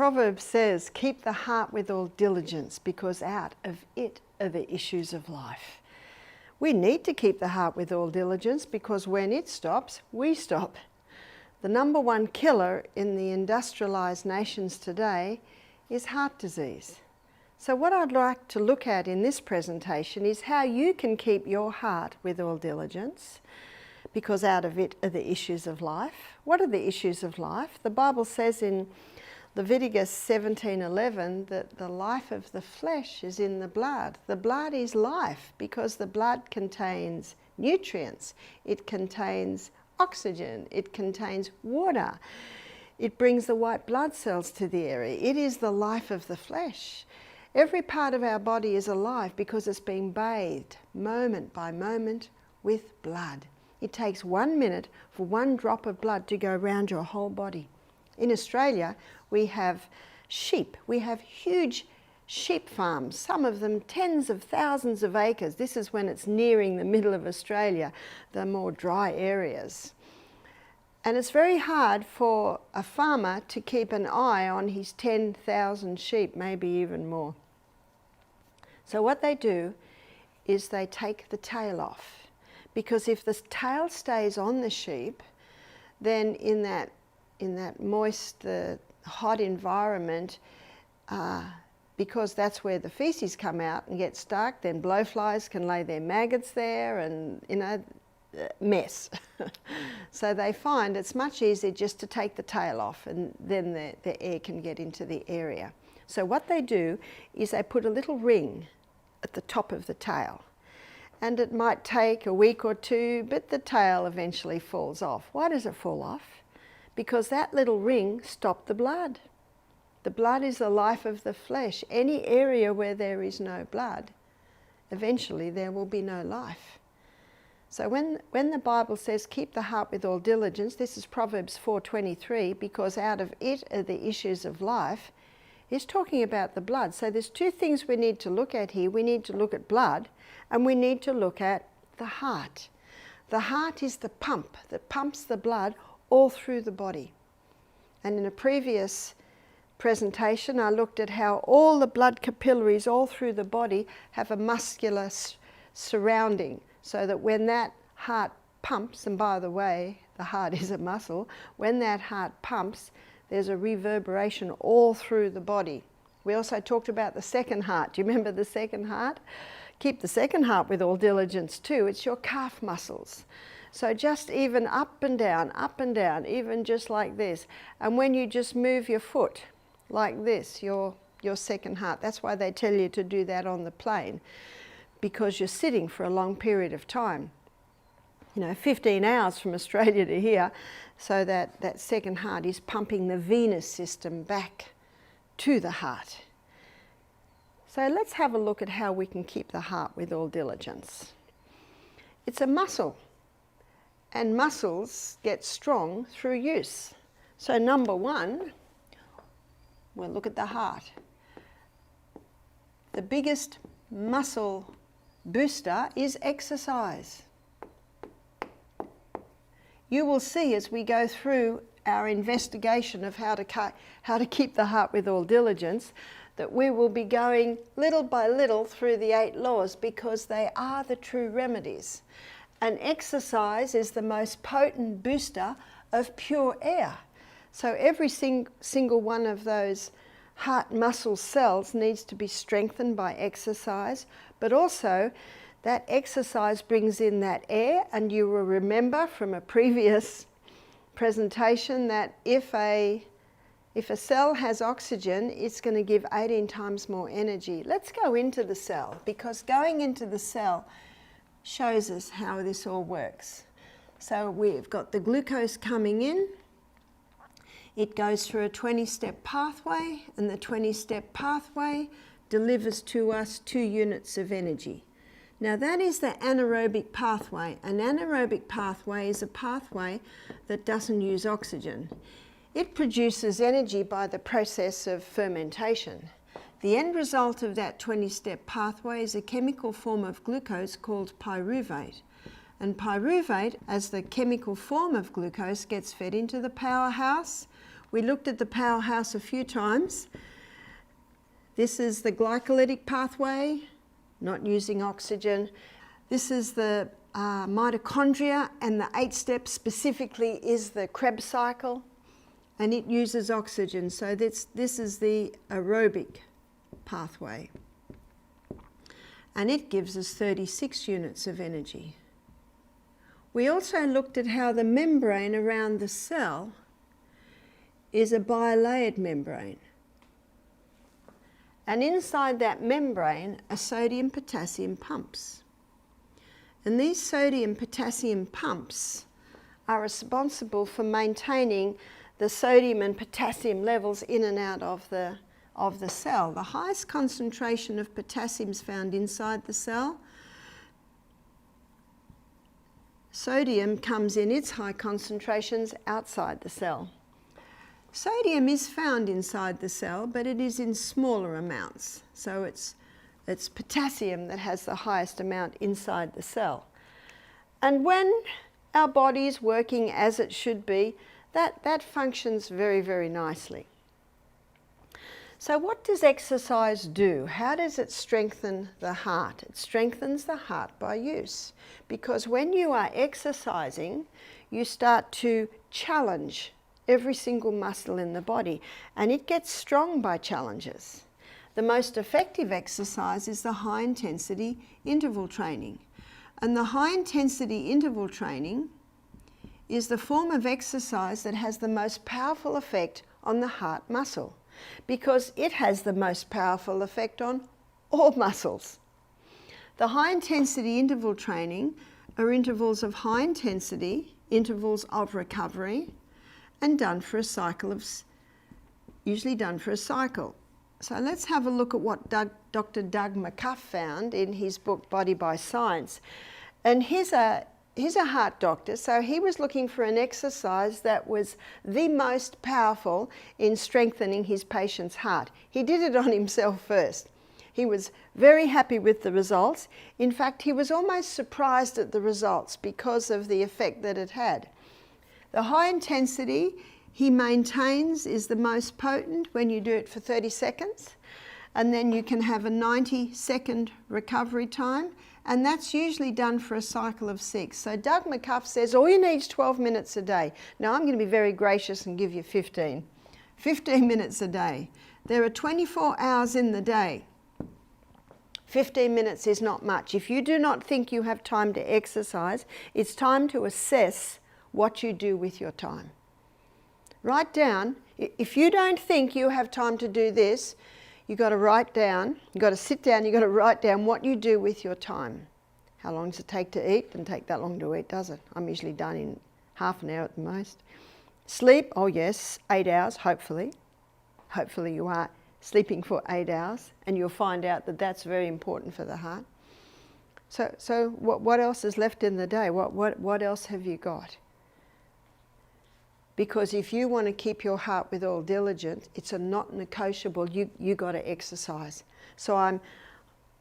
Proverbs says, keep the heart with all diligence, because out of it are the issues of life. We need to keep the heart with all diligence, because when it stops, we stop. The number one killer in the industrialized nations today is heart disease. So what I'd like to look at in this presentation is how you can keep your heart with all diligence, because out of it are the issues of life. What are the issues of life? The Bible says in Leviticus 17:11 that the life of the flesh is in the blood. The blood is life, because the blood contains nutrients, it contains oxygen, it contains water, it brings the white blood cells to the area. It is the life of the flesh. Every part of our body is alive because it's being bathed moment by moment with blood. It takes 1 minute for one drop of blood to go around your whole body. In Australia, we have sheep. We have huge sheep farms, some of them tens of thousands of acres. This is when it's nearing the middle of Australia, the more dry areas. And it's very hard for a farmer to keep an eye on his 10,000 sheep, maybe even more. So what they do is they take the tail off, because if the tail stays on the sheep, then in that moist, hot environment, because that's where the feces come out and get stuck, then blowflies can lay their maggots there and, mess. So they find it's much easier just to take the tail off, and then the air can get into the area. So what they do is they put a little ring at the top of the tail. And it might take a week or two, but the tail eventually falls off. Why does it fall off? Because that little ring stopped the blood. The blood is the life of the flesh. Any area where there is no blood, eventually there will be no life. So when the Bible says, keep the heart with all diligence, this is Proverbs 4:23, because out of it are the issues of life, it's talking about the blood. So there's two things we need to look at here. We need to look at blood, and we need to look at the heart. The heart is the pump that pumps the blood all through the body. And in a previous presentation, I looked at how all the blood capillaries all through the body have a muscular surrounding, so that when that heart pumps, and by the way, the heart is a muscle, when that heart pumps, there's a reverberation all through the body. We also talked about the second heart. Do you remember the second heart? Keep the second heart with all diligence too. It's your calf muscles. So just even up and down, even just like this. And when you just move your foot like this, your second heart. That's why they tell you to do that on the plane, because you're sitting for a long period of time. 15 hours from Australia to here, so that second heart is pumping the venous system back to the heart. So let's have a look at how we can keep the heart with all diligence. It's a muscle, and muscles get strong through use. So number one, we'll look at the heart. The biggest muscle booster is exercise. You will see as we go through our investigation of how to keep the heart with all diligence, that we will be going little by little through the 8 laws, because they are the true remedies. And exercise is the most potent booster of pure air. So every single one of those heart muscle cells needs to be strengthened by exercise, but also that exercise brings in that air. And you will remember from a previous presentation that if a cell has oxygen, it's going to give 18 times more energy. Let's go into the cell, because going into the cell shows us how this all works. So we've got the glucose coming in. It goes through a 20-step pathway, and the 20-step pathway delivers to us 2 units of energy. Now that is the anaerobic pathway. An anaerobic pathway is a pathway that doesn't use oxygen. It produces energy by the process of fermentation. The end result of that 20-step pathway is a chemical form of glucose called pyruvate. And pyruvate, as the chemical form of glucose, gets fed into the powerhouse, We looked at the powerhouse a few times. This is the glycolytic pathway, not using oxygen. This is the mitochondria, and the 8 steps specifically is the Krebs cycle, and it uses oxygen. So this is the aerobic pathway, and it gives us 36 units of energy. We also looked at how the membrane around the cell is a bilayered membrane. And inside that membrane are sodium-potassium pumps. And these sodium-potassium pumps are responsible for maintaining the sodium and potassium levels in and out of the cell. The highest concentration of potassium is found inside the cell. Sodium comes in its high concentrations outside the cell. Sodium is found inside the cell, but it is in smaller amounts. So it's potassium that has the highest amount inside the cell. And when our body is working as it should be, that functions very, very nicely. So what does exercise do? How does it strengthen the heart? It strengthens the heart by use. Because when you are exercising, you start to challenge every single muscle in the body, and it gets strong by challenges. The most effective exercise is the high intensity interval training. And the high intensity interval training is the form of exercise that has the most powerful effect on the heart muscle, because it has the most powerful effect on all muscles. The high intensity interval training are intervals of high intensity, intervals of recovery, and done for a cycle usually done for a cycle. So let's have a look at what Dr. Doug McCuff found in his book Body by Science. And he's a heart doctor, so he was looking for an exercise that was the most powerful in strengthening his patient's heart. He did it on himself first. He was very happy with the results. In fact, he was almost surprised at the results because of the effect that it had. The high intensity, he maintains, is the most potent when you do it for 30 seconds. And then you can have a 90-second recovery time. And that's usually done for a cycle of 6. So Doug McCuff says all you need is 12 minutes a day. Now I'm going to be very gracious and give you 15. 15 minutes a day. There are 24 hours in the day. 15 minutes is not much. If you do not think you have time to exercise, it's time to assess what you do with your time. Write down, if you don't think you have time to do this, you've got to write down, you've got to sit down, you've got to write down what you do with your time. How long does it take to eat? Doesn't take that long to eat, does it? I'm usually done in half an hour at the most. Sleep, oh yes, 8 hours, hopefully. Hopefully you are sleeping for 8 hours, and you'll find out that that's very important for the heart. So what else is left in the day? What else have you got? Because if you want to keep your heart with all diligence, it's a not negotiable. You got to exercise. So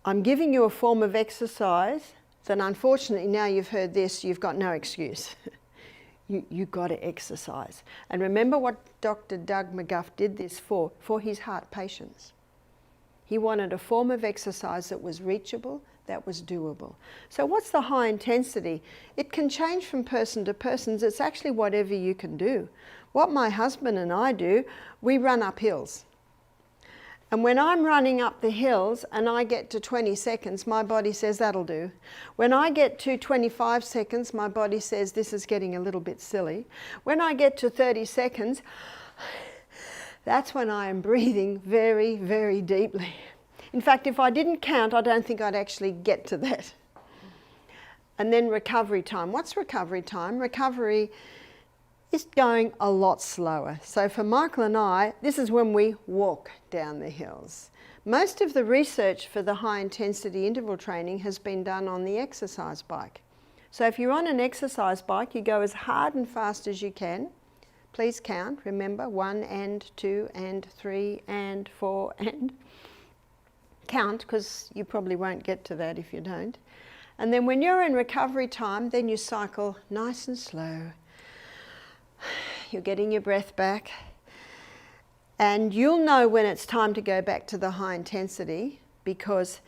I'm giving you a form of exercise that, unfortunately, now you've heard this, you've got no excuse. You got to exercise. And remember what Dr. Doug McCuff did this for his heart patients. He wanted a form of exercise that was reachable, that was doable. So what's the high intensity? It can change from person to person. It's actually whatever you can do. What my husband and I do, we run up hills. And when I'm running up the hills and I get to 20 seconds, my body says that'll do. When I get to 25 seconds, my body says this is getting a little bit silly. When I get to 30 seconds, that's when I am breathing very, very deeply. In fact, if I didn't count, I don't think I'd actually get to that. And then recovery time. What's recovery time? Recovery is going a lot slower. So for Michael and I, this is when we walk down the hills. Most of the research for the high intensity interval training has been done on the exercise bike. So if you're on an exercise bike, you go as hard and fast as you can. Please count, remember, 1 and 2 and 3 and 4 and... Count, because you probably won't get to that if you don't. And then when you're in recovery time, then you cycle nice and slow. You're getting your breath back. And you'll know when it's time to go back to the high intensity, because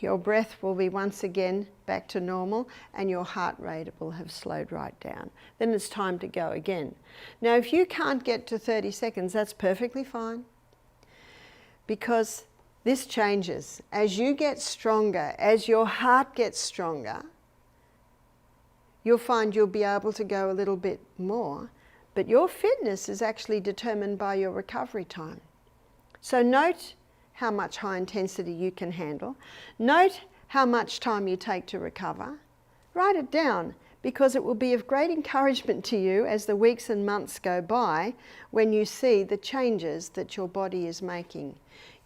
your breath will be once again back to normal and your heart rate will have slowed right down. Then it's time to go again. Now, if you can't get to 30 seconds, that's perfectly fine, because this changes. As you get stronger, as your heart gets stronger, you'll find you'll be able to go a little bit more, but your fitness is actually determined by your recovery time. So note how much high intensity you can handle. Note how much time you take to recover. Write it down, because it will be of great encouragement to you as the weeks and months go by when you see the changes that your body is making.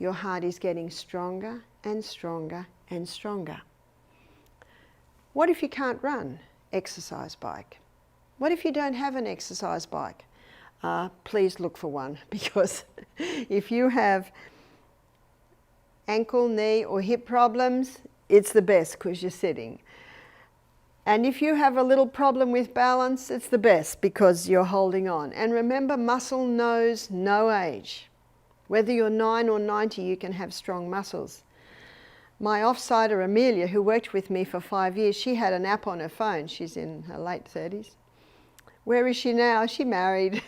Your heart is getting stronger and stronger and stronger. What if you can't run? Exercise bike. What if you don't have an exercise bike? Please look for one, because if you have ankle, knee or hip problems, it's the best because you're sitting. And if you have a little problem with balance, it's the best because you're holding on. And remember, muscle knows no age. Whether you're 9 or 90, you can have strong muscles. My offsider Amelia, who worked with me for 5 years, she had an app on her phone. She's in her late 30s. Where is she now? She married.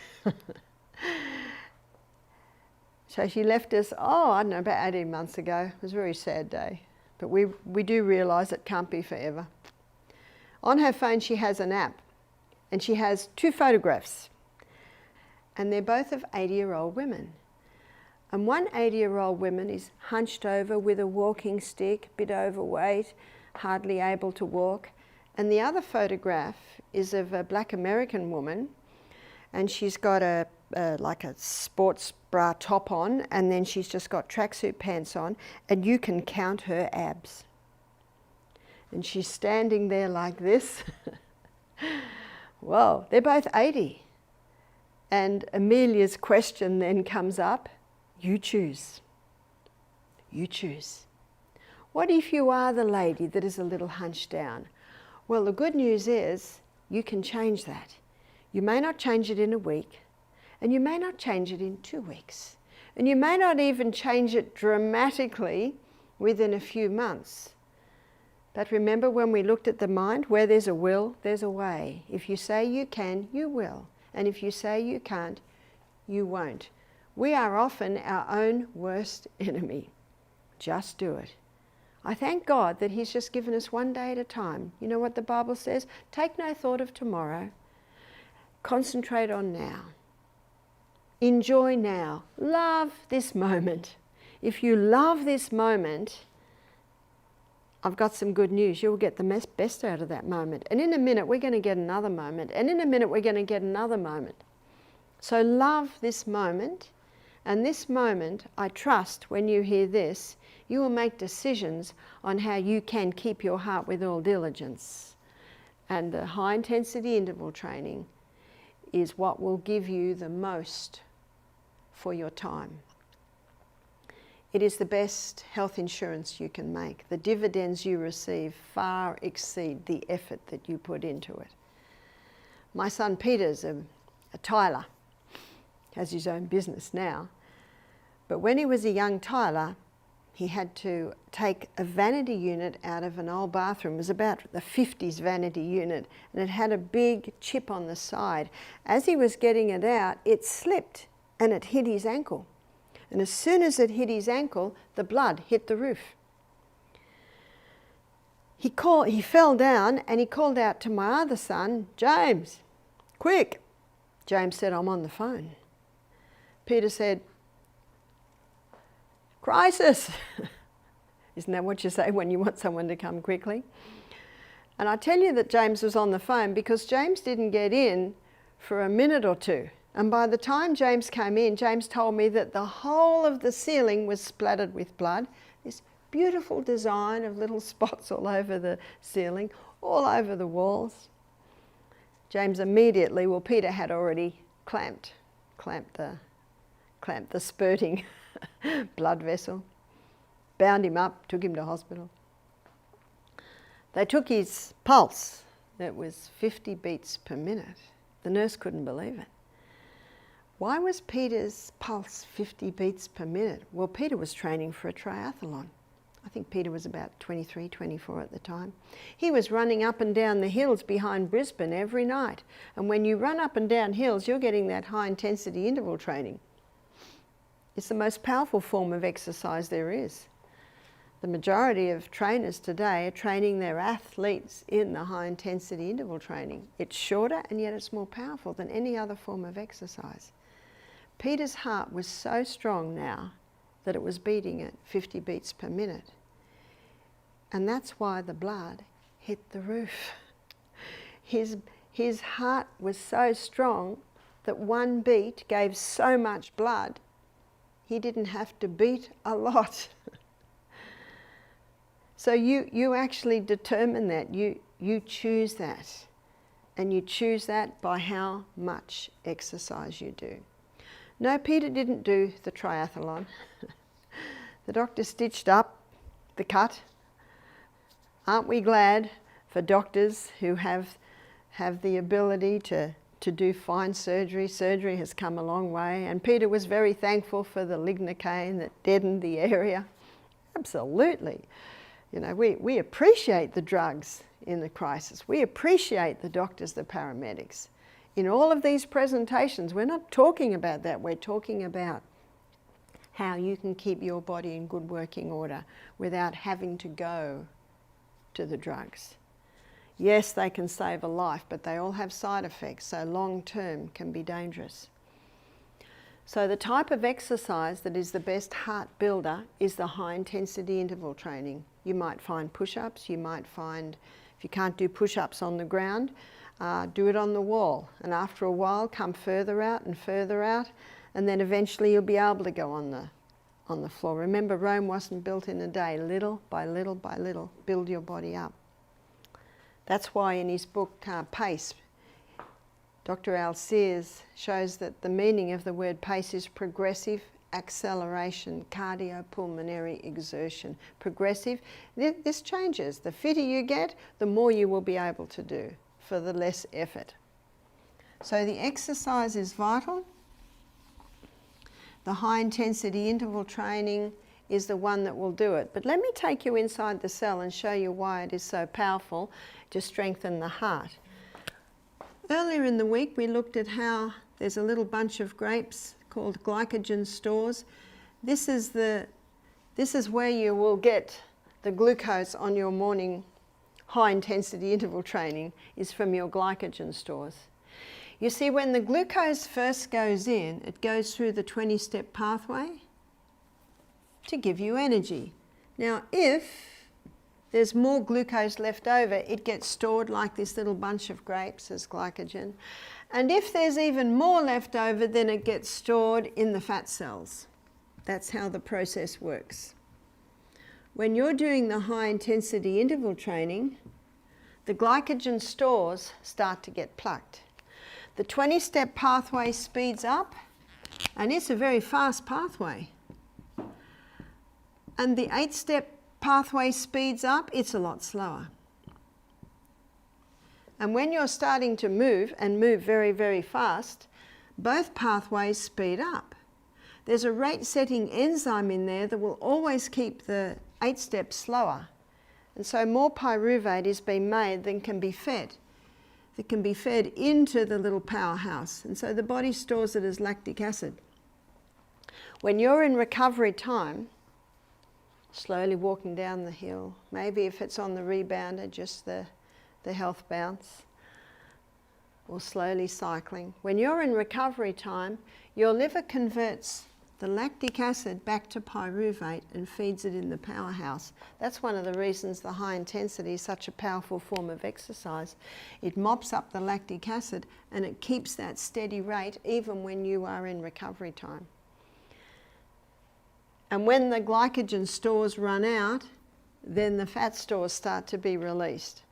So she left us, I don't know, about 18 months ago. It was a very sad day. But we do realise it can't be forever. On her phone she has an app, and she has 2 photographs. And they're both of 80-year-old women. And one 80-year-old woman is hunched over with a walking stick, a bit overweight, hardly able to walk. And the other photograph is of a black American woman, and she's got like a sports bra top on, and then she's just got tracksuit pants on, and you can count her abs. And she's standing there like this. Whoa, they're both 80. And Amelia's question then comes up, you choose. You choose. What if you are the lady that is a little hunched down? Well, the good news is you can change that. You may not change it in a week, and you may not change it in 2 weeks, and you may not even change it dramatically within a few months. But remember, when we looked at the mind, where there's a will, there's a way. If you say you can, you will. And if you say you can't, you won't. We are often our own worst enemy. Just do it. I thank God that He's just given us one day at a time. You know what the Bible says? Take no thought of tomorrow. Concentrate on now. Enjoy now. Love this moment. If you love this moment, I've got some good news. You'll get the best out of that moment. And in a minute, we're going to get another moment. And in a minute, we're going to get another moment. So love this moment. And this moment, I trust, when you hear this, you will make decisions on how you can keep your heart with all diligence. And the high intensity interval training is what will give you the most for your time. It is the best health insurance you can make. The dividends you receive far exceed the effort that you put into it. My son Peter's a tiler, has his own business now. But when he was a young tiler, he had to take a vanity unit out of an old bathroom. It was about the 50s vanity unit, and it had a big chip on the side. As he was getting it out, it slipped and it hit his ankle. And as soon as it hit his ankle, the blood hit the roof. He fell down and he called out to my other son, James, quick. James said, I'm on the phone. Peter said, crisis. Isn't that what you say when you want someone to come quickly? And I tell you that James was on the phone because James didn't get in for a minute or two. And by the time James came in, James told me that the whole of the ceiling was splattered with blood. This beautiful design of little spots all over the ceiling, all over the walls. James immediately, well, Peter had already clamped the spurting blood vessel, bound him up, took him to hospital. They took his pulse. It was 50 beats per minute. The nurse couldn't believe it. Why was Peter's pulse 50 beats per minute? Well, Peter was training for a triathlon. I think Peter was about 23, 24 at the time. He was running up and down the hills behind Brisbane every night. And when you run up and down hills, you're getting that high intensity interval training. It's the most powerful form of exercise there is. The majority of trainers today are training their athletes in the high intensity interval training. It's shorter and yet it's more powerful than any other form of exercise. Peter's heart was so strong now that it was beating at 50 beats per minute. And that's why the blood hit the roof. His heart was so strong that one beat gave so much blood, he didn't have to beat a lot. So you actually determine that, you choose that. And you choose that by how much exercise you do. No, Peter didn't do the triathlon. The doctor stitched up the cut. Aren't we glad for doctors who have the ability to do fine surgery? Surgery has come a long way, and Peter was very thankful for the lignocaine that deadened the area. Absolutely. You know, we appreciate the drugs in the crisis. We appreciate the doctors, the paramedics. In all of these presentations, we're not talking about that. We're talking about how you can keep your body in good working order without having to go to the drugs. Yes, they can save a life, but they all have side effects, so long term can be dangerous. So the type of exercise that is the best heart builder is the high intensity interval training. You might find push-ups, you might find, if you can't do push-ups on the ground, do it on the wall, and after a while come further out, and then eventually you'll be able to go on the floor. Remember, Rome wasn't built in a day. Little by little by little, build your body up. That's why in his book Pace, Dr. Al Sears shows that the meaning of the word pace is progressive acceleration, cardiopulmonary exertion. Progressive, this changes. The fitter you get, the more you will be able to do for the less effort. So the exercise is vital. The high intensity interval training is the one that will do it. But let me take you inside the cell and show you why it is so powerful to strengthen the heart. Earlier in the week we looked at how there's a little bunch of grapes called glycogen stores. This is where you will get the glucose on your morning high intensity interval training, is from your glycogen stores. You see, when the glucose first goes in, it goes through the 20-step pathway to give you energy. Now, if there's more glucose left over, it gets stored like this little bunch of grapes as glycogen. And if there's even more left over, then it gets stored in the fat cells. That's how the process works. When you're doing the high intensity interval training, the glycogen stores start to get plucked. The 20-step pathway speeds up, and it's a very fast pathway. And the 8-step pathway speeds up, it's a lot slower. And when you're starting to move, and move very, very fast, both pathways speed up. There's a rate-setting enzyme in there that will always keep the 8 steps slower. And so more pyruvate is being made than can be fed. That can be fed into the little powerhouse. And so the body stores it as lactic acid. When you're in recovery time, slowly walking down the hill, maybe if it's on the rebounder, just the health bounce, or slowly cycling. When you're in recovery time, your liver converts the lactic acid back to pyruvate and feeds it in the powerhouse. That's one of the reasons the high intensity is such a powerful form of exercise. It mops up the lactic acid and it keeps that steady rate even when you are in recovery time. And when the glycogen stores run out, then the fat stores start to be released.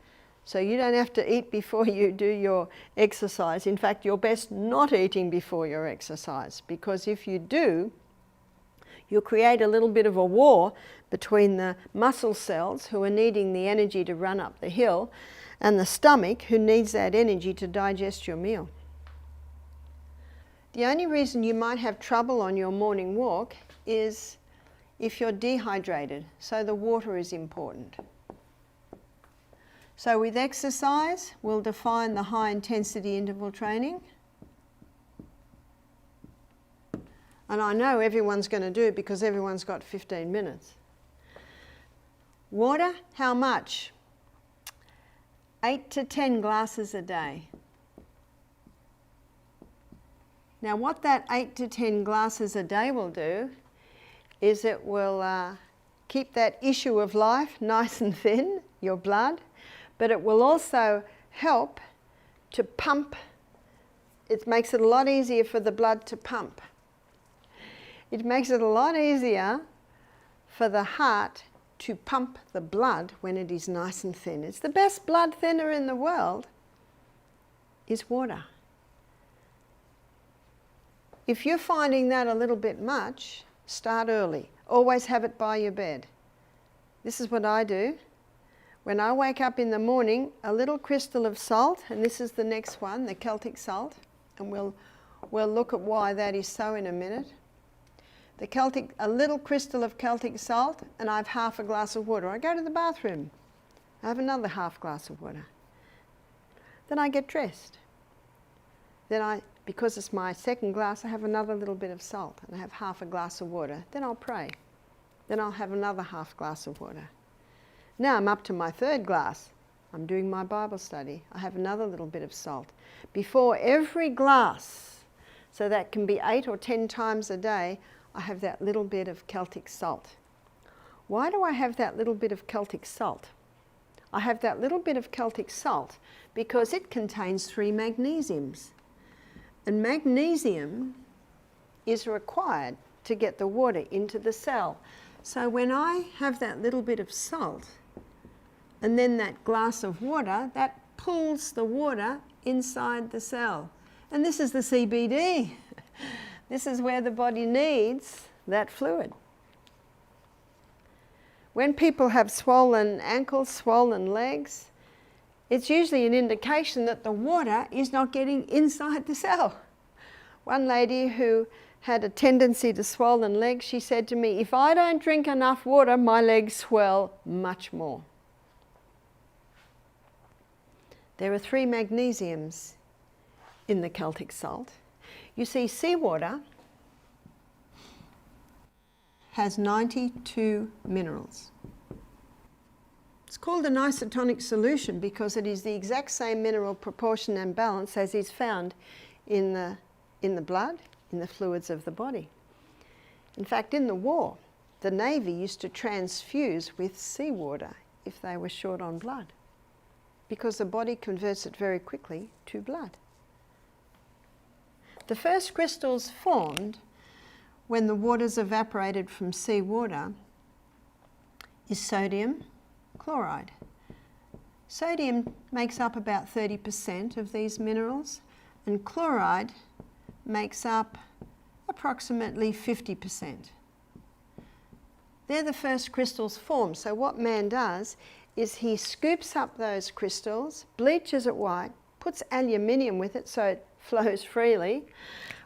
So you don't have to eat before you do your exercise. In fact, you're best not eating before your exercise, because if you do, you'll create a little bit of a war between the muscle cells, who are needing the energy to run up the hill, and the stomach, who needs that energy to digest your meal. The only reason you might have trouble on your morning walk is if you're dehydrated, so the water is important. So with exercise, we'll define the high intensity interval training. And I know everyone's going to do it because everyone's got 15 minutes. Water, how much? 8 to 10 glasses a day. Now what that 8 to 10 glasses a day will do is it will keep that issue of life nice and thin, your blood, but it will also help to pump. It makes it a lot easier for the blood to pump. It makes it a lot easier for the heart to pump the blood when it is nice and thin. It's the best blood thinner in the world is water. If you're finding that a little bit much, start early. Always have it by your bed. This is what I do. When I wake up in the morning, a little crystal of salt, and this is the next one, the Celtic salt, and we'll look at why that is so in a minute. A little crystal of Celtic salt, and I have half a glass of water. I go to the bathroom, I have another half glass of water. Then I get dressed. Then because it's my second glass, I have another little bit of salt, and I have half a glass of water. Then I'll pray. Then I'll have another half glass of water. Now I'm up to my third glass. I'm doing my Bible study. I have another little bit of salt. Before every glass, so that can be 8 or 10 times a day, I have that little bit of Celtic salt. Why do I have that little bit of Celtic salt? I have that little bit of Celtic salt because it contains 3 magnesiums. And magnesium is required to get the water into the cell. So when I have that little bit of salt and then that glass of water, that pulls the water inside the cell. And this is the CBD. This is where the body needs that fluid. When people have swollen ankles, swollen legs, it's usually an indication that the water is not getting inside the cell. One lady who had a tendency to swollen legs, she said to me, if I don't drink enough water, my legs swell much more. There are 3 magnesiums in the Celtic salt. You see, seawater has 92 minerals. It's called an isotonic solution because it is the exact same mineral proportion and balance as is found in the blood, in the fluids of the body. In fact, in the war, the Navy used to transfuse with seawater if they were short on blood because the body converts it very quickly to blood. The first crystals formed when the water's evaporated from seawater is sodium chloride. Sodium makes up about 30% of these minerals, and chloride makes up approximately 50%. They're the first crystals formed. So what man does is he scoops up those crystals, bleaches it white, puts aluminium with it so it flows freely.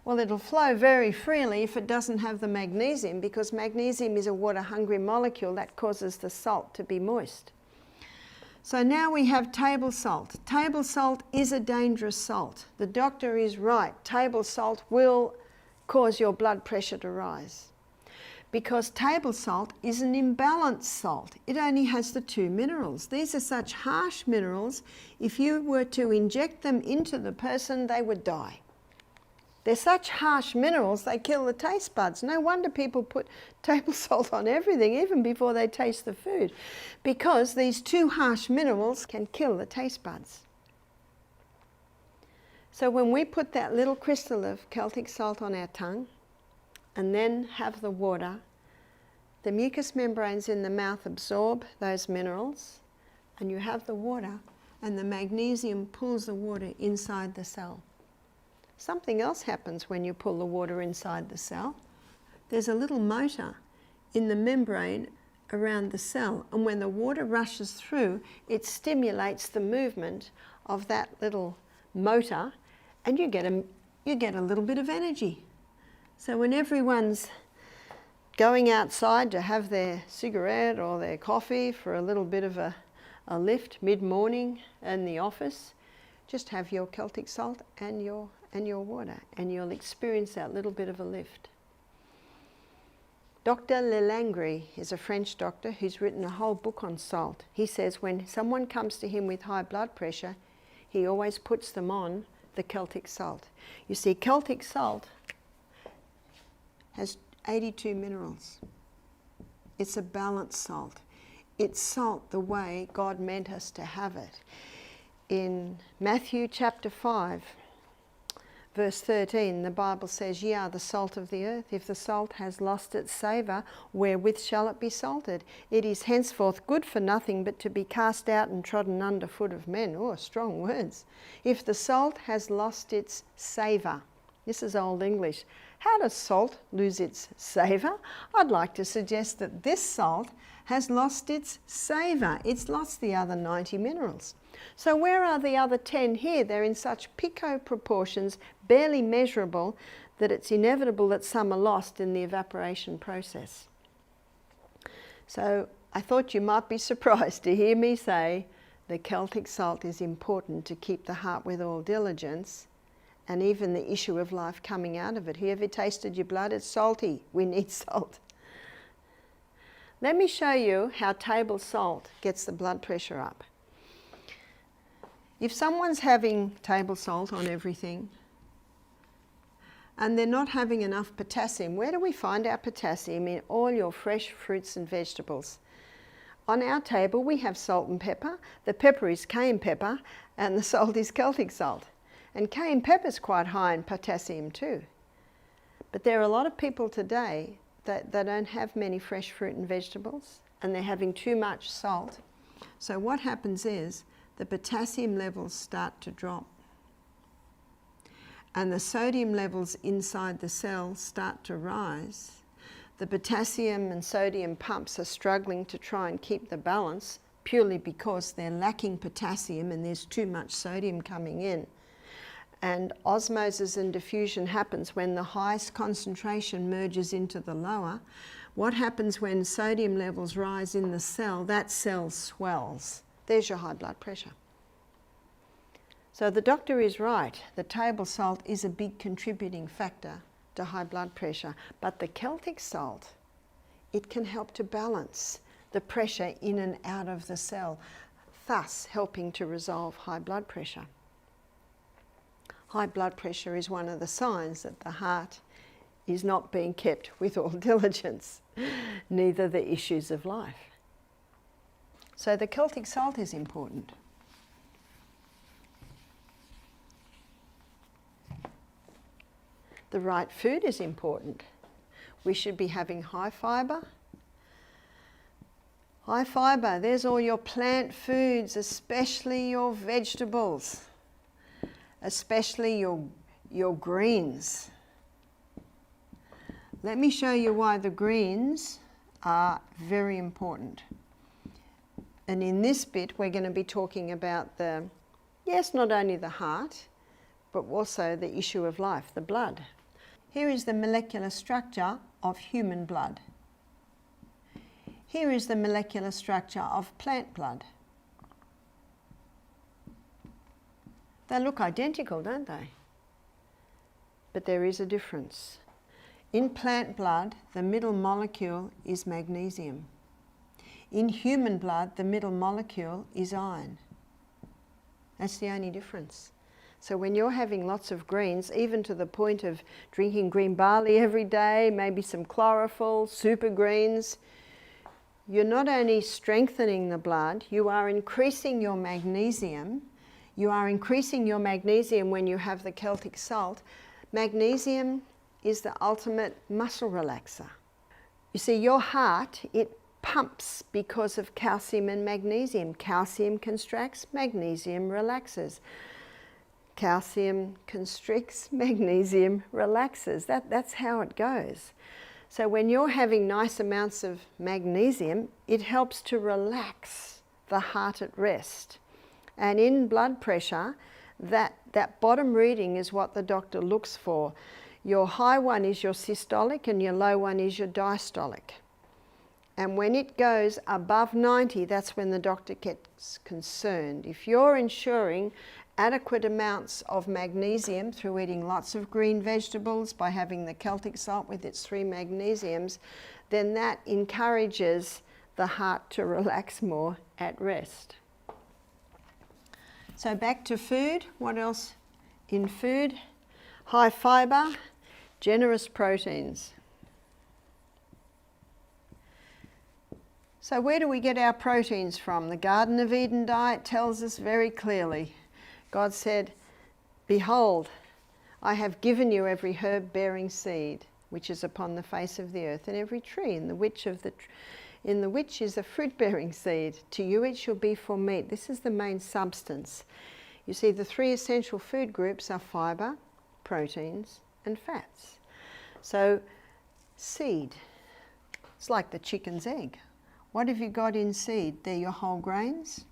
Well, it'll flow very freely if it doesn't have the magnesium, because magnesium is a water-hungry molecule that causes the salt to be moist. So now we have table salt. Table salt is a dangerous salt. The doctor is right. Table salt will cause your blood pressure to rise because table salt is an imbalanced salt. It only has the 2 minerals. These are such harsh minerals. If you were to inject them into the person, they would die. They're such harsh minerals, they kill the taste buds. No wonder people put table salt on everything, even before they taste the food, because these 2 harsh minerals can kill the taste buds. So when we put that little crystal of Celtic salt on our tongue and then have the water, the mucous membranes in the mouth absorb those minerals, and you have the water, and the magnesium pulls the water inside the cell. Something else happens when you pull the water inside the cell. There's a little motor in the membrane around the cell, and when the water rushes through, it stimulates the movement of that little motor, and you get you get a little bit of energy. So when everyone's going outside to have their cigarette or their coffee for a little bit of a lift mid-morning in the office, just have your Celtic salt and your water, and you'll experience that little bit of a lift. Dr. Lelangre is a French doctor who's written a whole book on salt. He says when someone comes to him with high blood pressure, he always puts them on the Celtic salt. You see, Celtic salt has 82 minerals. It's a balanced salt. It's salt the way God meant us to have it. In Matthew chapter 5, verse 13, the Bible says, "Ye are the salt of the earth. If the salt has lost its savour, wherewith shall it be salted? It is henceforth good for nothing but to be cast out and trodden under foot of men." Oh, strong words. If the salt has lost its savour. This is Old English. How does salt lose its savour? I'd like to suggest that this salt has lost its savour. It's lost the other 90 minerals. So where are the other 10 here? They're in such pico proportions, barely measurable, that it's inevitable that some are lost in the evaporation process. So I thought you might be surprised to hear me say the Celtic salt is important to keep the heart with all diligence, and even the issue of life coming out of it. Have you tasted your blood? It's salty. We need salt. Let me show you how table salt gets the blood pressure up. If someone's having table salt on everything and they're not having enough potassium, where do we find our potassium? In all your fresh fruits and vegetables. On our table we have salt and pepper. The pepper is cayenne pepper and the salt is Celtic salt. And cayenne pepper is quite high in potassium too. But there are a lot of people today that don't have many fresh fruit and vegetables, and they're having too much salt. So what happens is the potassium levels start to drop. And the sodium levels inside the cell start to rise. The potassium and sodium pumps are struggling to try and keep the balance purely because they're lacking potassium and there's too much sodium coming in. And osmosis and diffusion happens when the highest concentration merges into the lower. What happens when sodium levels rise in the cell? That cell swells. There's your high blood pressure. So the doctor is right. The table salt is a big contributing factor to high blood pressure. But the Celtic salt, it can help to balance the pressure in and out of the cell, thus helping to resolve high blood pressure. High blood pressure is one of the signs that the heart is not being kept with all diligence, neither the issues of life. So the Celtic salt is important. The right food is important. We should be having high fibre. High fibre, there's all your plant foods, especially your vegetables, especially your greens. Let me show you why the greens are very important. And in this bit, we're going to be talking about not only the heart, but also the issue of life, the blood. Here is the molecular structure of human blood. Here is the molecular structure of plant blood. They look identical, don't they? But there is a difference. In plant blood, the middle molecule is magnesium. In human blood, the middle molecule is iron. That's the only difference. So when you're having lots of greens, even to the point of drinking green barley every day, maybe some chlorophyll, super greens, you're not only strengthening the blood, you are increasing your magnesium. You are increasing your magnesium when you have the Celtic salt. Magnesium is the ultimate muscle relaxer. You see, your heart, it pumps because of calcium and magnesium. Calcium constricts, magnesium relaxes. Calcium constricts, magnesium relaxes. That's how it goes. So when you're having nice amounts of magnesium, it helps to relax the heart at rest. And in blood pressure, that bottom reading is what the doctor looks for. Your high one is your systolic and your low one is your diastolic. And when it goes above 90, that's when the doctor gets concerned. If you're ensuring adequate amounts of magnesium through eating lots of green vegetables, by having the Celtic salt with its 3 magnesiums, then that encourages the heart to relax more at rest. So back to food. What else in food? High fibre, generous proteins. So where do we get our proteins from? The Garden of Eden diet tells us very clearly. God said, "Behold, I have given you every herb bearing seed, which is upon the face of the earth, and every tree, in the which is a fruit bearing seed. To you it shall be for meat." This is the main substance. You see, the 3 essential food groups are fibre, proteins, and fats. So, seed, it's like the chicken's egg. What have you got in seed? They're your whole grains.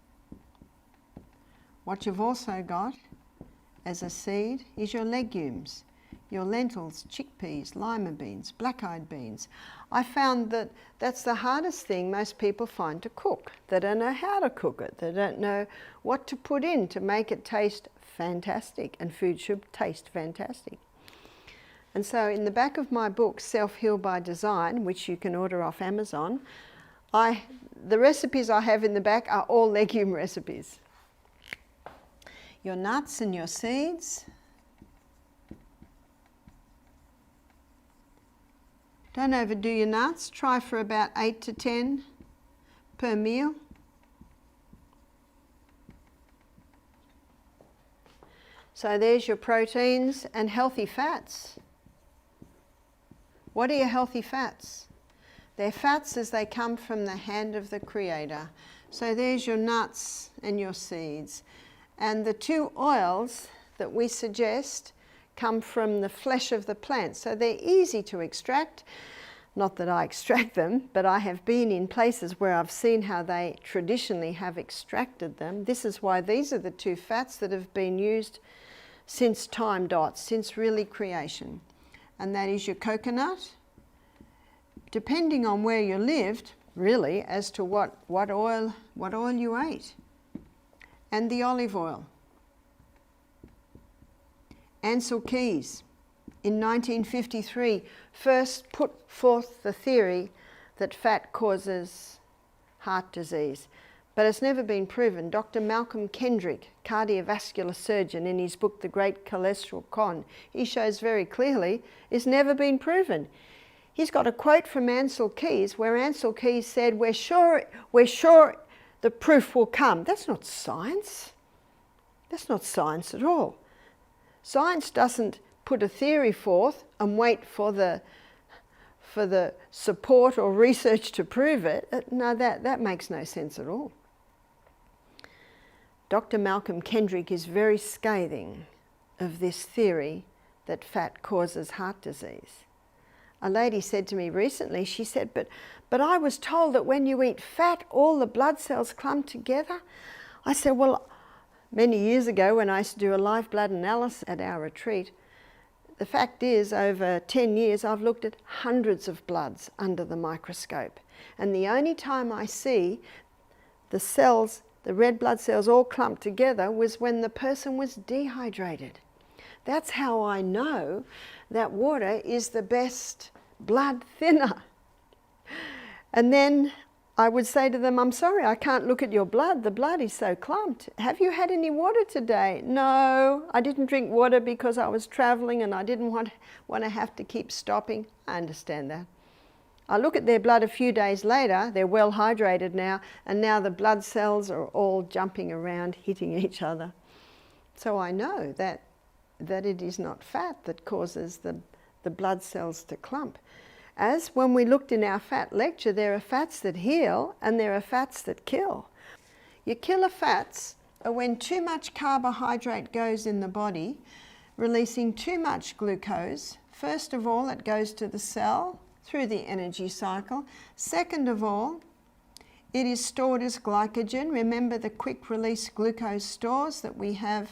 What you've also got as a seed is your legumes, your lentils, chickpeas, lima beans, black-eyed beans. I found that that's the hardest thing most people find to cook. They don't know how to cook it. They don't know what to put in to make it taste fantastic, and food should taste fantastic. And so in the back of my book, Self-Heal by Design, which you can order off Amazon, the recipes I have in the back are all legume recipes. Your nuts and your seeds. Don't overdo your nuts. Try for about 8 to 10 per meal. So there's your proteins and healthy fats. What are your healthy fats? They're fats as they come from the hand of the Creator. So there's your nuts and your seeds. And the 2 oils that we suggest come from the flesh of the plant. So they're easy to extract. Not that I extract them, but I have been in places where I've seen how they traditionally have extracted them. This is why these are the 2 fats that have been used since time dots, since really creation. And that is your coconut, depending on where you lived, really, as to what oil you ate, and the olive oil. Ancel Keys, in 1953, first put forth the theory that fat causes heart disease, but it's never been proven. Dr. Malcolm Kendrick, cardiovascular surgeon, in his book The Great Cholesterol Con, he shows very clearly it's never been proven. He's got a quote from Ancel Keys where Ancel Keys said, we're sure the proof will come. That's not science. That's not science at all. Science doesn't put a theory forth and wait for the support or research to prove it. No, that makes no sense at all. Dr. Malcolm Kendrick is very scathing of this theory that fat causes heart disease. A lady said to me recently, she said, but I was told that when you eat fat, all the blood cells clump together. I said, well, many years ago when I used to do a live blood analysis at our retreat, the fact is, over 10 years, I've looked at hundreds of bloods under the microscope. And the only time I see the cells, the red blood cells all clumped together, was when the person was dehydrated. That's how I know that water is the best blood thinner. And then I would say to them, I'm sorry, I can't look at your blood. The blood is so clumped. Have you had any water today? No, I didn't drink water because I was traveling and I didn't want to have to keep stopping. I understand that. I look at their blood a few days later, they're well hydrated now, and now the blood cells are all jumping around, hitting each other. So I know that it is not fat that causes the blood cells to clump. As when we looked in our fat lecture, there are fats that heal and there are fats that kill. Your killer fats are when too much carbohydrate goes in the body, releasing too much glucose. First of all, it goes to the cell through the energy cycle. Second of all, it is stored as glycogen. Remember the quick release glucose stores that we have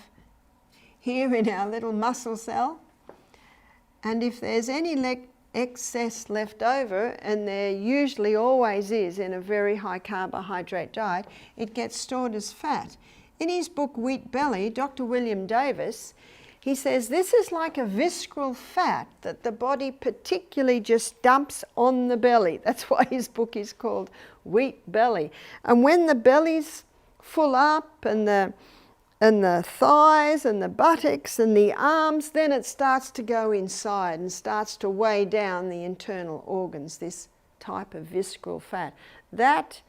here in our little muscle cell. And if there's any excess left over, and there usually always is in a very high carbohydrate diet, it gets stored as fat. In his book Wheat Belly, Dr. William Davis, he says this is like a visceral fat that the body particularly just dumps on the belly. That's why his book is called Wheat Belly. And when the belly's full up and the thighs and the buttocks and the arms, then it starts to go inside and starts to weigh down the internal organs, this type of visceral fat. That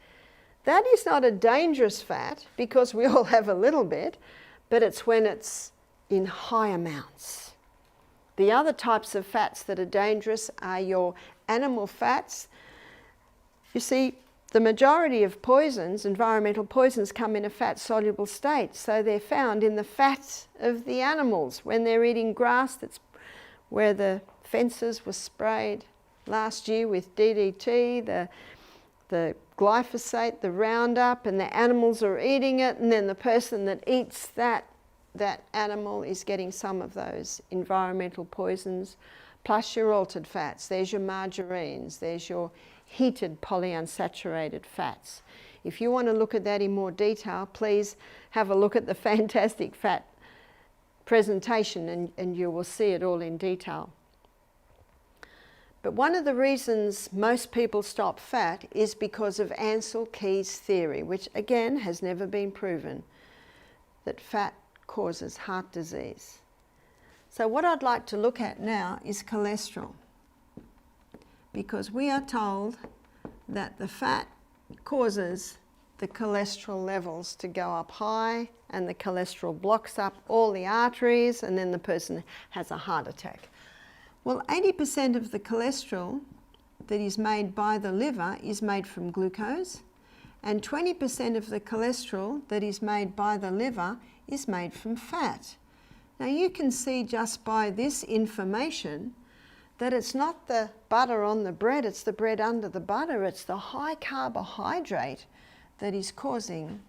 is not a dangerous fat, because we all have a little bit, but it's when it's in high amounts. The other types of fats that are dangerous are your animal fats. You see, the majority of poisons, environmental poisons, come in a fat-soluble state. So they're found in the fats of the animals when they're eating grass that's where the fences were sprayed last year with DDT, the glyphosate, the Roundup, and the animals are eating it, and then the person that eats that animal is getting some of those environmental poisons, plus your altered fats. There's your margarines, there's your heated polyunsaturated fats. If you want to look at that in more detail, please have a look at the Fantastic Fat presentation, and you will see it all in detail. But one of the reasons most people stop fat is because of Ansel Keys' theory, which again has never been proven, that fat causes heart disease. So what I'd like to look at now is cholesterol, because we are told that the fat causes the cholesterol levels to go up high, and the cholesterol blocks up all the arteries, and then the person has a heart attack. Well, 80% of the cholesterol that is made by the liver is made from glucose, and 20% of the cholesterol that is made by the liver is made from fat. Now you can see just by this information that it's not the butter on the bread, it's the bread under the butter, it's the high carbohydrate that is causing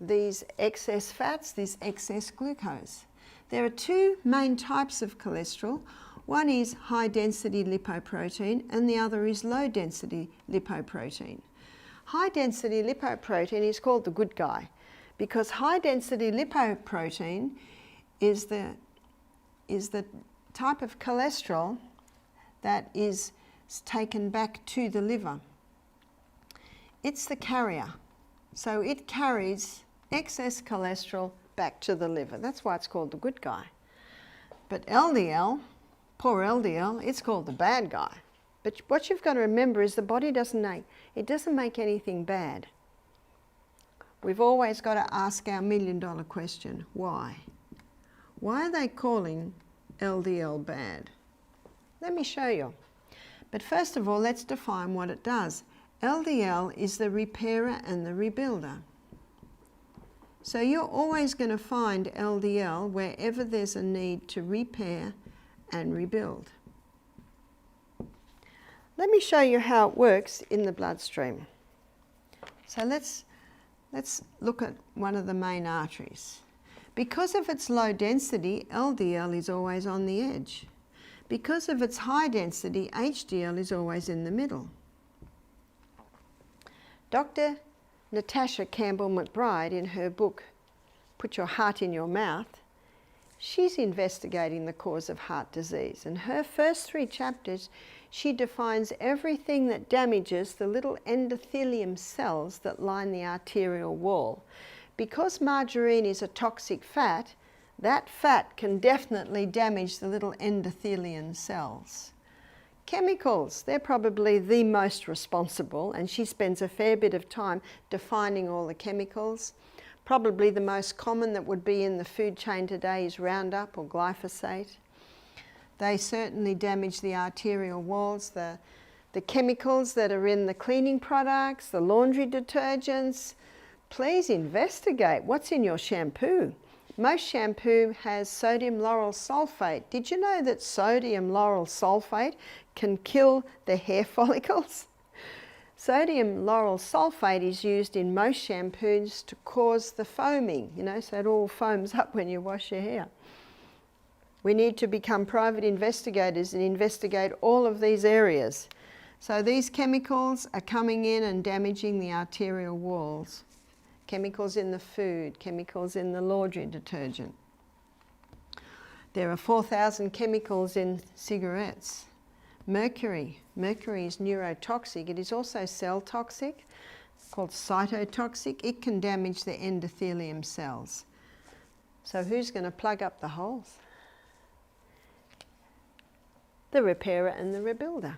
these excess fats, this excess glucose. There are two main types of cholesterol. One is high density lipoprotein and the other is low density lipoprotein. High density lipoprotein is called the good guy, because high density lipoprotein is the type of cholesterol that is taken back to the liver. It's the carrier. So it carries excess cholesterol back to the liver. That's why it's called the good guy. But LDL, poor LDL, it's called the bad guy. But what you've got to remember is the body doesn't make anything bad. We've always got to ask our million-dollar question, why? Why are they calling LDL bad? Let me show you. But first of all, let's define what it does. LDL is the repairer and the rebuilder. So you're always going to find LDL wherever there's a need to repair and rebuild. Let me show you how it works in the bloodstream. So let's look at one of the main arteries. Because of its low density, LDL is always on the edge. Because of its high density, HDL is always in the middle. Dr. Natasha Campbell McBride, in her book, Put Your Heart in Your Mouth, she's investigating the cause of heart disease. In her first 3 chapters, she defines everything that damages the little endothelium cells that line the arterial wall. Because margarine is a toxic fat, that fat can definitely damage the little endothelium cells. Chemicals, they're probably the most responsible, and she spends a fair bit of time defining all the chemicals. Probably the most common that would be in the food chain today is Roundup or glyphosate. They certainly damage the arterial walls. The chemicals that are in the cleaning products, the laundry detergents, please investigate what's in your shampoo. Most shampoo has sodium lauryl sulfate. Did you know that sodium lauryl sulfate can kill the hair follicles? Sodium lauryl sulfate is used in most shampoos to cause the foaming, so it all foams up when you wash your hair. We need to become private investigators and investigate all of these areas. So these chemicals are coming in and damaging the arterial walls. Chemicals in the food, chemicals in the laundry detergent. There are 4,000 chemicals in cigarettes. Mercury. Mercury is neurotoxic. It is also cell toxic, called cytotoxic. It can damage the endothelium cells. So who's going to plug up the holes? The repairer and the rebuilder.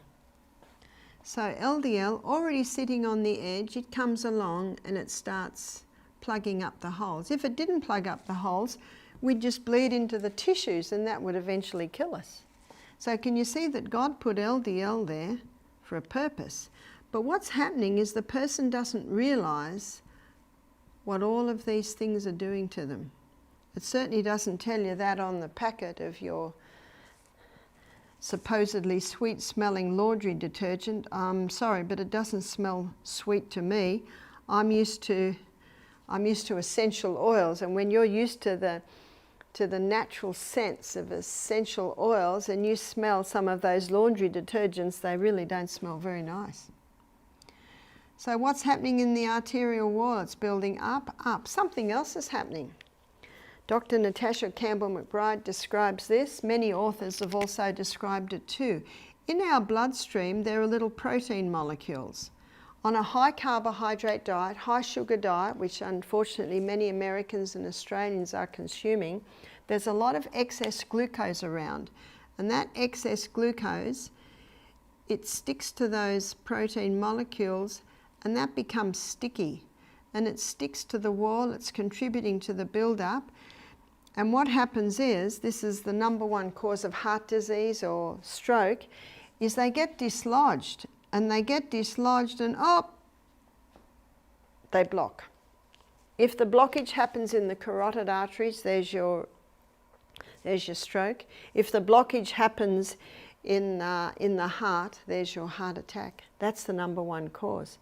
So LDL, already sitting on the edge, it comes along and it starts plugging up the holes. If it didn't plug up the holes, we'd just bleed into the tissues and that would eventually kill us. So can you see that God put LDL there for a purpose? But what's happening is the person doesn't realise what all of these things are doing to them. It certainly doesn't tell you that on the packet of your supposedly sweet-smelling laundry detergent. I'm sorry, but it doesn't smell sweet to me. I'm used to essential oils, and when you're used to the natural scents of essential oils and you smell some of those laundry detergents, they really don't smell very nice. So what's happening in the arterial wall? It's building up, up. Something else is happening. Dr. Natasha Campbell-McBride describes this. Many authors have also described it too. In our bloodstream, there are little protein molecules. On a high carbohydrate diet, high sugar diet, which unfortunately many Americans and Australians are consuming, there's a lot of excess glucose around. And that excess glucose, it sticks to those protein molecules and that becomes sticky. And it sticks to the wall, it's contributing to the build-up. And what happens is, this is the #1 cause of heart disease or stroke, is they get dislodged. And they get dislodged and they block. If the blockage happens in the carotid arteries, there's your stroke. If the blockage happens in the heart, there's your heart attack. That's the #1 cause.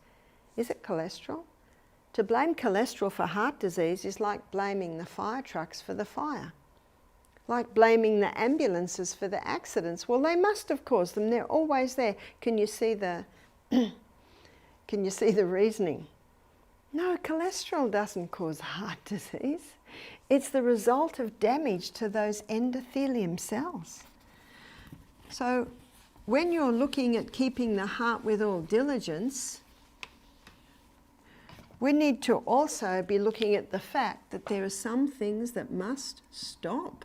Is it cholesterol? To blame cholesterol for heart disease is like blaming the fire trucks for the fire. Like blaming the ambulances for the accidents. Well, they must have caused them. They're always there. Can you see the reasoning? No, cholesterol doesn't cause heart disease. It's the result of damage to those endothelium cells. So when you're looking at keeping the heart with all diligence, we need to also be looking at the fact that there are some things that must stop.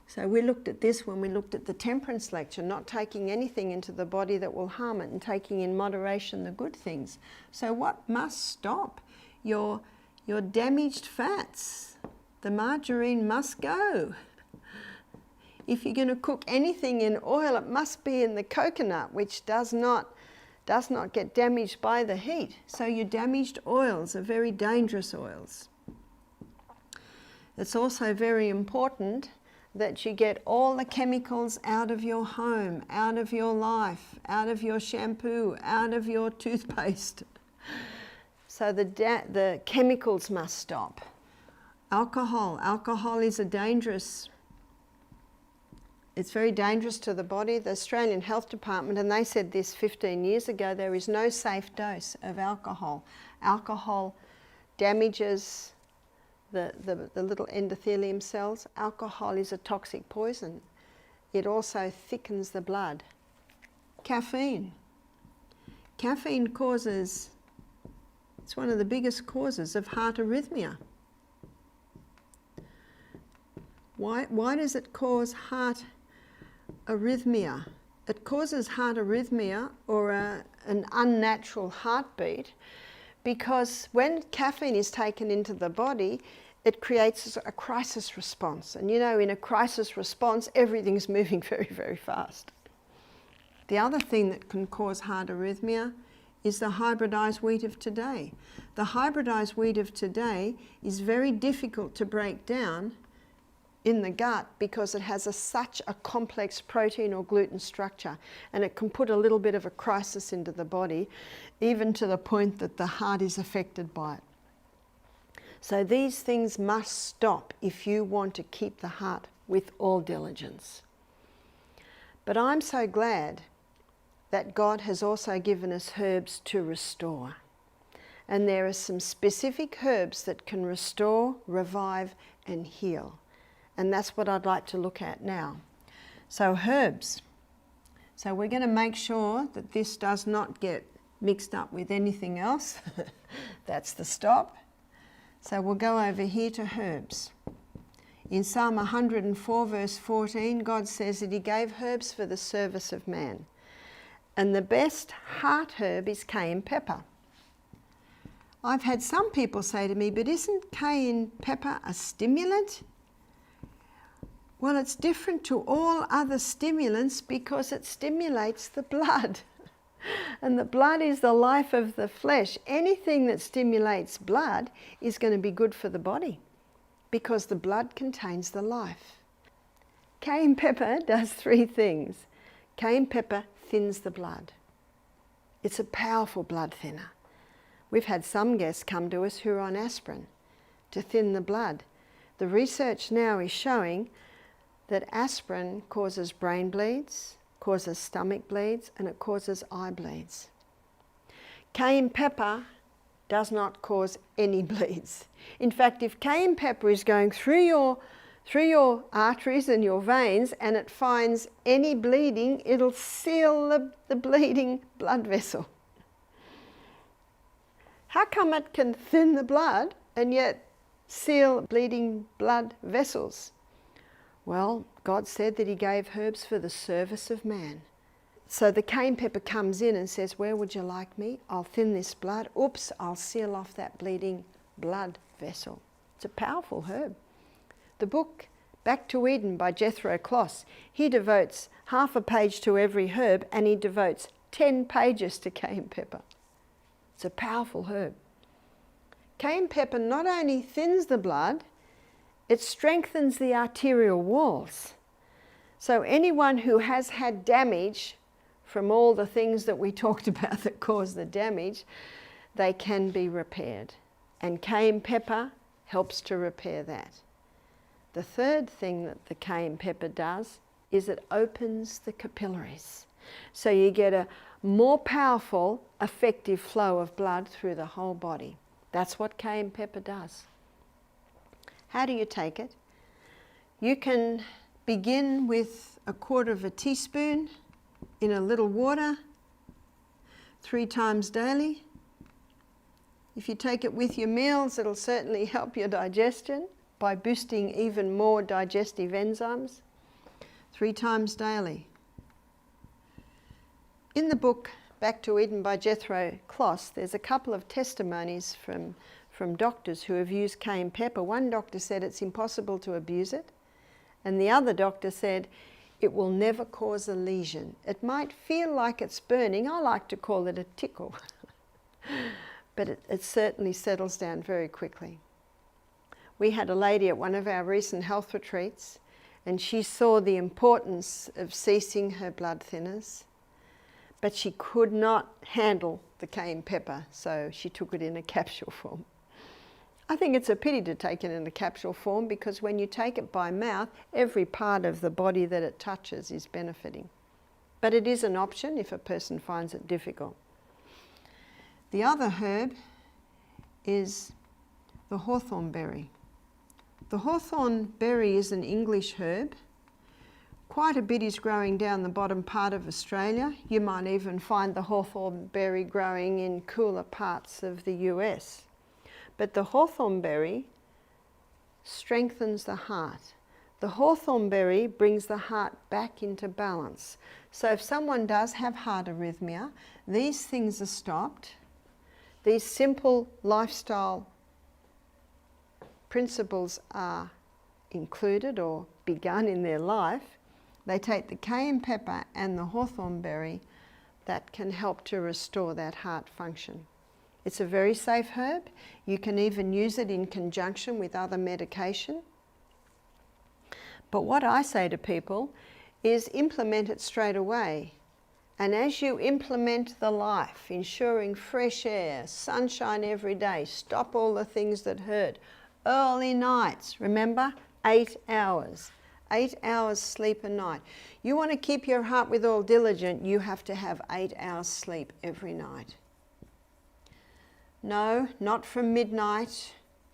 So we looked at this when we looked at the temperance lecture, not taking anything into the body that will harm it and taking in moderation the good things. So what must stop? Your damaged fats. The margarine must go. If you're going to cook anything in oil, it must be in the coconut, which does not get damaged by the heat. So your damaged oils are very dangerous oils. It's also very important that you get all the chemicals out of your home, out of your life, out of your shampoo, out of your toothpaste. So the chemicals must stop. Alcohol. Alcohol is it's very dangerous to the body. The Australian Health Department, and they said this 15 years ago, there is no safe dose of alcohol. Alcohol damages the little endothelium cells. Alcohol is a toxic poison. It also thickens the blood. Caffeine. Caffeine it's one of the biggest causes of heart arrhythmia. Why does it cause heart arrhythmia? It causes heart arrhythmia or an unnatural heartbeat because when caffeine is taken into the body, it creates a crisis response. And you know, in a crisis response, everything's moving very, very fast. The other thing that can cause heart arrhythmia is the hybridized wheat of today. The hybridized wheat of today is very difficult to break down in the gut because it has such a complex protein or gluten structure, and it can put a little bit of a crisis into the body, even to the point that the heart is affected by it. So these things must stop if you want to keep the heart with all diligence. But I'm so glad that God has also given us herbs to restore. And there are some specific herbs that can restore, revive and heal. And that's what I'd like to look at now. So herbs. So we're going to make sure that this does not get mixed up with anything else. That's the stop. So we'll go over here to herbs. In Psalm 104 verse 14, God says that he gave herbs for the service of man. And the best heart herb is cayenne pepper. I've had some people say to me, but isn't cayenne pepper a stimulant? Well, it's different to all other stimulants because it stimulates the blood. And the blood is the life of the flesh. Anything that stimulates blood is going to be good for the body because the blood contains the life. Cayenne pepper does three things. Cayenne pepper thins the blood. It's a powerful blood thinner. We've had some guests come to us who are on aspirin to thin the blood. The research now is showing that aspirin causes brain bleeds, causes stomach bleeds, and it causes eye bleeds. Cayenne pepper does not cause any bleeds. In fact, if cayenne pepper is going through your arteries and your veins and it finds any bleeding, it'll seal the bleeding blood vessel. How come it can thin the blood and yet seal bleeding blood vessels? Well, God said that he gave herbs for the service of man. So the cayenne pepper comes in and says, where would you like me? I'll thin this blood. Oops, I'll seal off that bleeding blood vessel. It's a powerful herb. The book Back to Eden by Jethro Kloss, he devotes half a page to every herb and he devotes 10 pages to cayenne pepper. It's a powerful herb. Cayenne pepper not only thins the blood, it strengthens the arterial walls. So anyone who has had damage from all the things that we talked about that cause the damage, they can be repaired. And cayenne pepper helps to repair that. The third thing that the cayenne pepper does is it opens the capillaries. So you get a more powerful, effective flow of blood through the whole body. That's what cayenne pepper does. How do you take it? You can begin with 1/4 teaspoon in a little water 3 times daily. If you take it with your meals, it'll certainly help your digestion by boosting even more digestive enzymes. 3 times daily. In the book Back to Eden by Jethro Kloss, there's a couple of testimonies from doctors who have used cayenne pepper. One doctor said it's impossible to abuse it, and the other doctor said it will never cause a lesion. It might feel like it's burning. I like to call it a tickle, but it certainly settles down very quickly. We had a lady at one of our recent health retreats, and she saw the importance of ceasing her blood thinners, but she could not handle the cayenne pepper, so she took it in a capsule form. I think it's a pity to take it in a capsule form because when you take it by mouth, every part of the body that it touches is benefiting. But it is an option if a person finds it difficult. The other herb is the hawthorn berry. The hawthorn berry is an English herb. Quite a bit is growing down the bottom part of Australia. You might even find the hawthorn berry growing in cooler parts of the US. But the hawthorn berry strengthens the heart. The hawthorn berry brings the heart back into balance. So if someone does have heart arrhythmia, these things are stopped. These simple lifestyle principles are included or begun in their life. They take the cayenne pepper and the hawthorn berry that can help to restore that heart function. It's a very safe herb. You can even use it in conjunction with other medication. But what I say to people is implement it straight away And as you implement the life, ensuring fresh air, sunshine every day, stop all the things that hurt, early nights, remember, 8 hours. 8 hours sleep a night. You want to keep your heart with all diligence, you have to have 8 hours sleep every night. No, not from midnight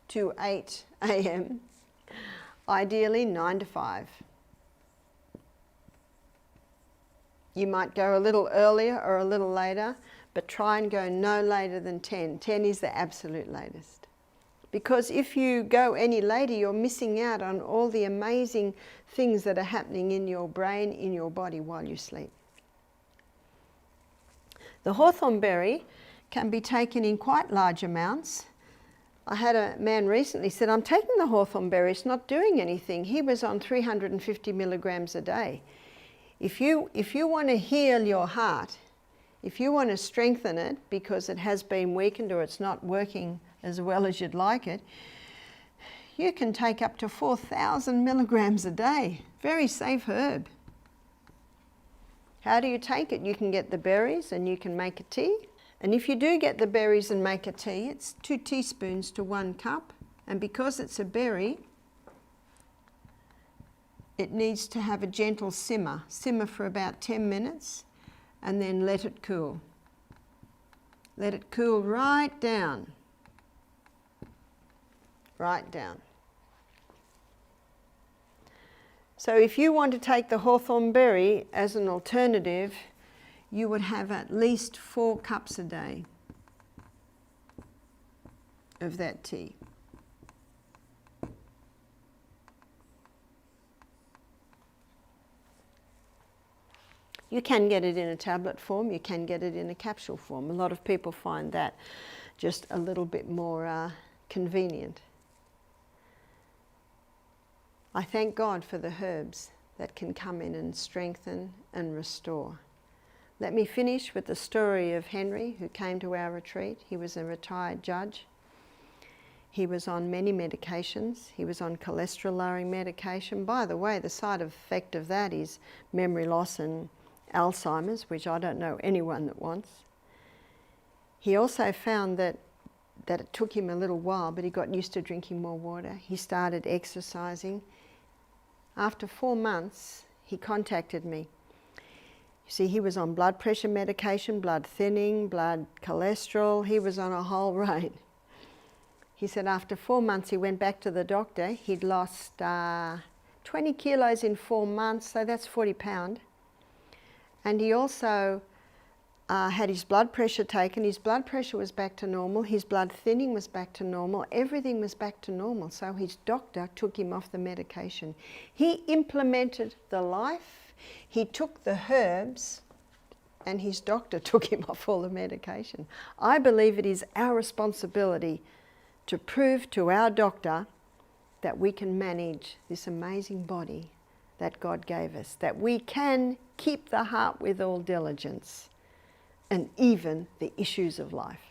to 8 a.m. Ideally 9 to 5. You might go a little earlier or a little later, but try and go no later than 10. 10 is the absolute latest. Because if you go any later, you're missing out on all the amazing things that are happening in your brain, in your body while you sleep. The hawthorn berry can be taken in quite large amounts. I had a man recently said, I'm taking the hawthorn berry, it's not doing anything. He was on 350 milligrams a day. If you want to heal your heart, if you want to strengthen it because it has been weakened or it's not working as well as you'd like it, you can take up to 4,000 milligrams a day. Very safe herb. How do you take it? You can get the berries and you can make a tea. And if you do get the berries and make a tea, it's 2 teaspoons to 1 cup. And because it's a berry, it needs to have a gentle simmer. Simmer for about 10 minutes and then let it cool. Let it cool right down. Right down. So if you want to take the hawthorn berry as an alternative, you would have at least 4 cups a day of that tea. You can get it in a tablet form, you can get it in a capsule form. A lot of people find that just a little bit more convenient. I thank God for the herbs that can come in and strengthen and restore. Let me finish with the story of Henry, who came to our retreat. He was a retired judge. He was on many medications. He was on cholesterol-lowering medication. By the way, the side effect of that is memory loss and Alzheimer's, which I don't know anyone that wants. He also found that it took him a little while, but he got used to drinking more water. He started exercising. After 4 months, he contacted me. You see, he was on blood pressure medication, blood thinning, blood cholesterol. He was on a whole range. He said after 4 months he went back to the doctor. He'd lost 20 kilos in 4 months, so that's 40 pounds. And he also had his blood pressure taken. His blood pressure was back to normal. His blood thinning was back to normal. Everything was back to normal. So his doctor took him off the medication. He implemented the life. He took the herbs, and his doctor took him off all the medication. I believe it is our responsibility to prove to our doctor that we can manage this amazing body that God gave us, that we can keep the heart with all diligence, and even the issues of life.